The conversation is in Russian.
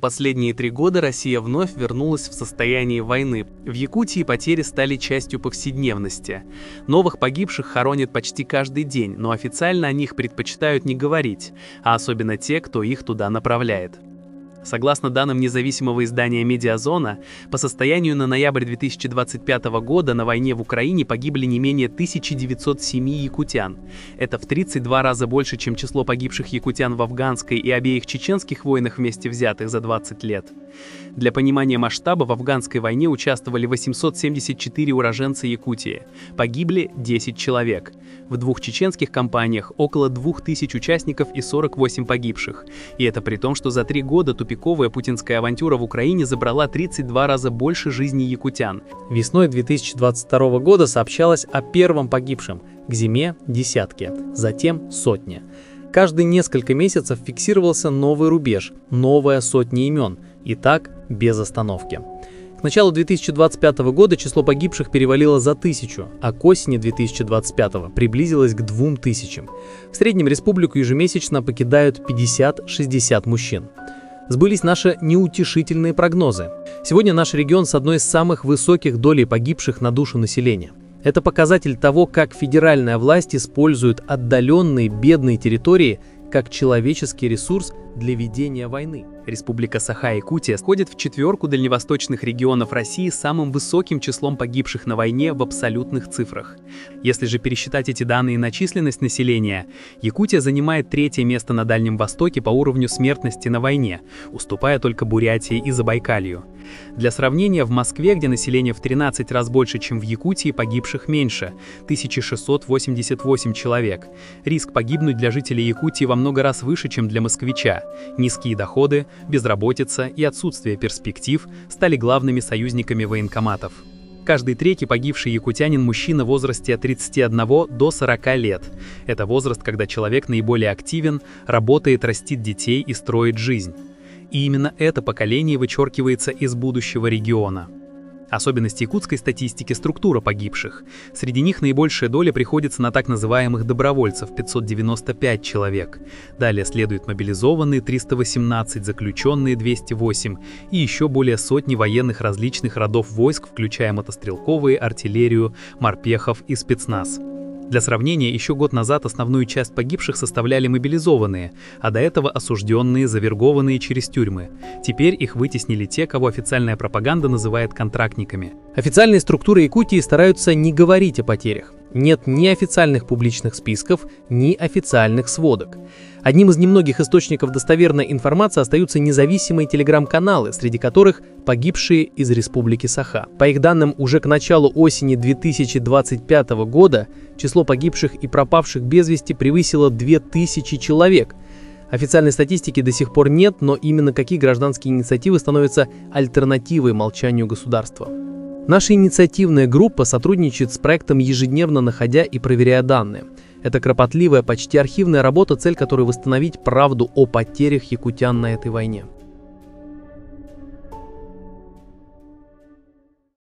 Последние 3 года Россия вновь вернулась в состояние войны. В Якутии потери стали частью повседневности. Новых погибших хоронят почти каждый день, но официально о них предпочитают не говорить, а особенно те, кто их туда направляет. Согласно данным независимого издания «Медиазона», по состоянию на ноябрь 2025 года на войне в Украине погибли не менее 1907 якутян. Это в 32 раза больше, чем число погибших якутян в афганской и обеих чеченских войнах вместе взятых за 20 лет. Для понимания масштаба в афганской войне участвовали 874 уроженца Якутии. Погибли 10 человек. В 2 чеченских кампаниях около 2000 участников и 48 погибших. И это при том, что за 3 года тупиковая путинская авантюра в Украине забрала 32 раза больше жизней якутян. Весной 2022 года сообщалось о первом погибшем, к зиме – десятки, затем сотни. Каждые несколько месяцев фиксировался новый рубеж, новая сотня имен, и так без остановки. К началу 2025 года число погибших перевалило за 1000, а к осени 2025 приблизилось к 2000. В среднем республику ежемесячно покидают 50-60 мужчин. Сбылись наши неутешительные прогнозы. Сегодня наш регион с одной из самых высоких долей погибших на душу населения. Это показатель того, как федеральная власть использует отдаленные бедные территории как человеческий ресурс для ведения войны. Республика Саха-Якутия входит в 4 дальневосточных регионов России с самым высоким числом погибших на войне в абсолютных цифрах. Если же пересчитать эти данные на численность населения, Якутия занимает 3-е место на Дальнем Востоке по уровню смертности на войне, уступая только Бурятии и Забайкалью. Для сравнения, в Москве, где население в 13 раз больше, чем в Якутии, погибших меньше – 1688 человек. Риск погибнуть для жителей Якутии во много раз выше, чем для москвича. Низкие доходы, безработица и отсутствие перспектив стали главными союзниками военкоматов. Каждый 3-й погибший якутянин – мужчина в возрасте от 31 до 40 лет. Это возраст, когда человек наиболее активен, работает, растит детей и строит жизнь. И именно это поколение вычеркивается из будущего региона. Особенность якутской статистики – структура погибших. Среди них наибольшая доля приходится на так называемых добровольцев – 595 человек. Далее следуют мобилизованные – 318, заключенные – 208 и еще более сотни военных различных родов войск, включая мотострелковые, артиллерию, морпехов и спецназ. Для сравнения, еще год назад основную часть погибших составляли мобилизованные, а до этого осужденные, завергованные через тюрьмы. Теперь их вытеснили те, кого официальная пропаганда называет контрактниками. Официальные структуры Якутии стараются не говорить о потерях. Нет ни официальных публичных списков, ни официальных сводок. Одним из немногих источников достоверной информации остаются независимые телеграм-каналы, среди которых погибшие из Республики Саха. По их данным, уже к началу осени 2025 года число погибших и пропавших без вести превысило 2000 человек. Официальной статистики до сих пор нет, но именно какие гражданские инициативы становятся альтернативой молчанию государства. Наша инициативная группа сотрудничает с проектом, ежедневно находя и проверяя данные. Это кропотливая, почти архивная работа, цель которой восстановить правду о потерях якутян на этой войне.